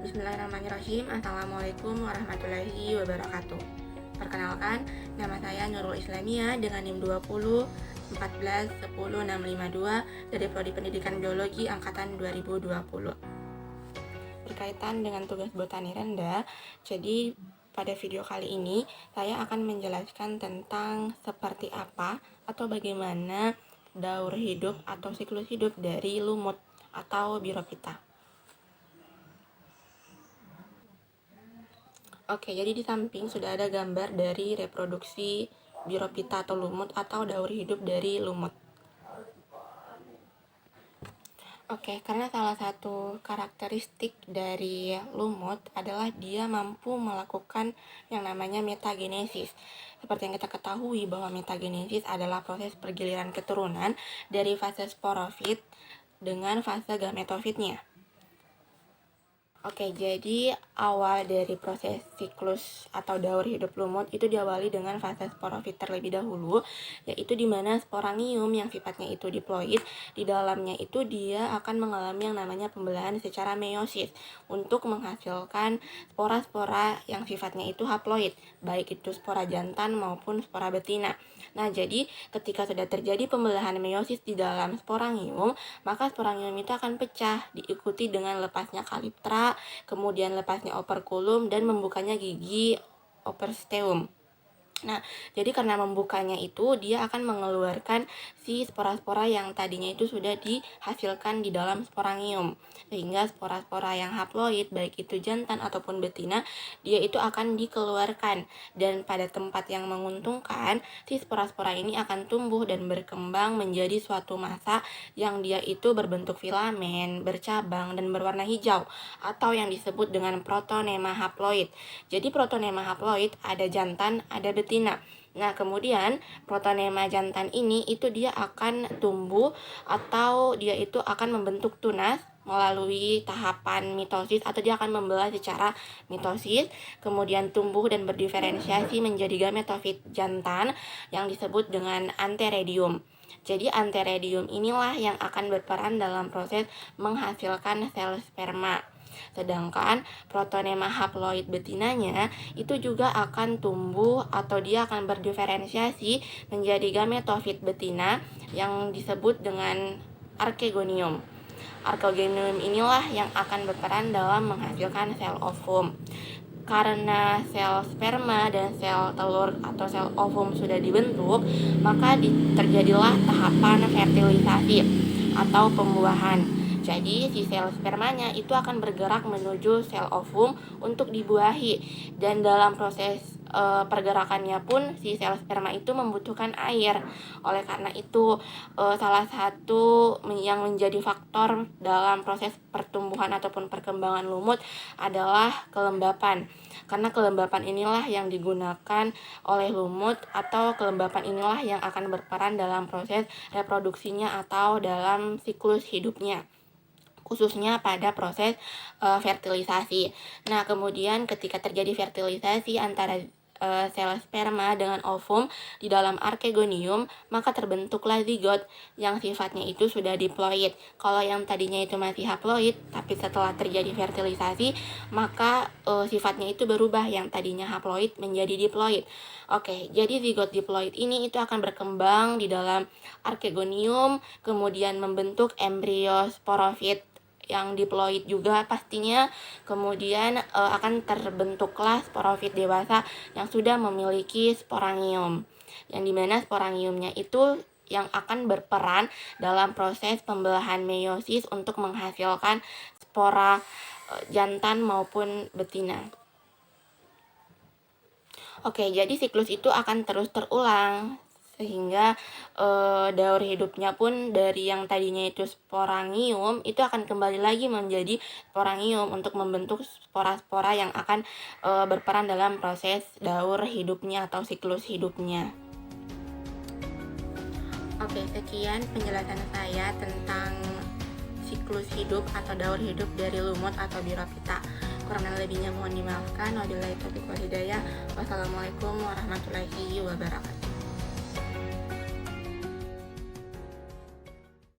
Bismillahirrahmanirrahim. Assalamualaikum warahmatullahi wabarakatuh. Perkenalkan, nama saya Nurul Islamia dengan NIM 20 14 10 652 dari Prodi Pendidikan Biologi angkatan 2020. Berkaitan dengan tugas botani rendah, jadi pada video kali ini saya akan menjelaskan tentang seperti apa atau bagaimana daur hidup atau siklus hidup dari lumut atau Birophyta. Oke, jadi di samping sudah ada gambar dari reproduksi Birophyta atau lumut atau daur hidup dari lumut. Oke, karena salah satu karakteristik dari lumut adalah dia mampu melakukan yang namanya metagenesis. Seperti yang kita ketahui bahwa metagenesis adalah proses pergiliran keturunan dari fase sporofit dengan fase gametofitnya. Oke, jadi awal dari proses siklus atau daur hidup lumut itu diawali dengan fase sporofit terlebih dahulu, yaitu di mana sporangium yang sifatnya itu diploid, di dalamnya itu dia akan mengalami yang namanya pembelahan secara meiosis untuk menghasilkan spora-spora yang sifatnya itu haploid, baik itu spora jantan maupun spora betina. Nah, jadi ketika sudah terjadi pembelahan meiosis di dalam sporangium, maka sporangium itu akan pecah, diikuti dengan lepasnya kaliptra, kemudian lepasnya operculum dan membukanya gigi opersteum. Nah, jadi karena membukanya itu dia akan mengeluarkan si spora-spora yang tadinya itu sudah dihasilkan di dalam sporangium. Sehingga spora-spora yang haploid, baik itu jantan ataupun betina, dia itu akan dikeluarkan. Dan pada tempat yang menguntungkan, si spora-spora ini akan tumbuh dan berkembang menjadi suatu massa yang dia itu berbentuk filamen, bercabang, dan berwarna hijau, atau yang disebut dengan protonema haploid. Jadi protonema haploid ada jantan, ada betina. Nah, kemudian protonema jantan ini itu dia akan tumbuh atau dia itu akan membentuk tunas melalui tahapan mitosis atau dia akan membelah secara mitosis, kemudian tumbuh dan berdiferensiasi menjadi gametofit jantan yang disebut dengan anteredium. Jadi anteredium inilah yang akan berperan dalam proses menghasilkan sel sperma. Sedangkan protonema haploid betinanya itu juga akan tumbuh atau dia akan berdiferensiasi menjadi gametofit betina yang disebut dengan archegonium. Archegonium inilah yang akan berperan dalam menghasilkan sel ovum. Karena sel sperma dan sel telur atau sel ovum sudah dibentuk, maka terjadilah tahapan fertilisasi atau pembuahan. Jadi si sel spermanya itu akan bergerak menuju sel ovum untuk dibuahi, dan dalam proses pergerakannya pun si sel sperma itu membutuhkan air. Oleh karena itu salah satu yang menjadi faktor dalam proses pertumbuhan ataupun perkembangan lumut adalah kelembapan. Karena kelembapan inilah yang digunakan oleh lumut atau kelembapan inilah yang akan berperan dalam proses reproduksinya atau dalam siklus hidupnya, khususnya pada proses fertilisasi. Nah, kemudian ketika terjadi fertilisasi antara sel sperma dengan ovum di dalam archegonium, maka terbentuklah zigot yang sifatnya itu sudah diploid. Kalau yang tadinya itu masih haploid, tapi setelah terjadi fertilisasi, maka sifatnya itu berubah, yang tadinya haploid menjadi diploid. Oke, jadi zigot diploid ini itu akan berkembang di dalam archegonium, kemudian membentuk embrio sporofit yang diploid juga pastinya, kemudian akan terbentuklah sporofit dewasa yang sudah memiliki sporangium, yang dimana sporangiumnya itu yang akan berperan dalam proses pembelahan meiosis untuk menghasilkan spora jantan maupun betina. Oke, jadi siklus itu akan terus terulang sehingga daur hidupnya pun dari yang tadinya itu sporangium itu akan kembali lagi menjadi sporangium untuk membentuk spora-spora yang akan berperan dalam proses daur hidupnya atau siklus hidupnya. Oke, sekian penjelasan saya tentang siklus hidup atau daur hidup dari lumut atau Birophyta. Kurang dan lebihnya mohon dimaafkan. Wabillahi taufiq wal hidayah. Wassalamualaikum warahmatullahi wabarakatuh.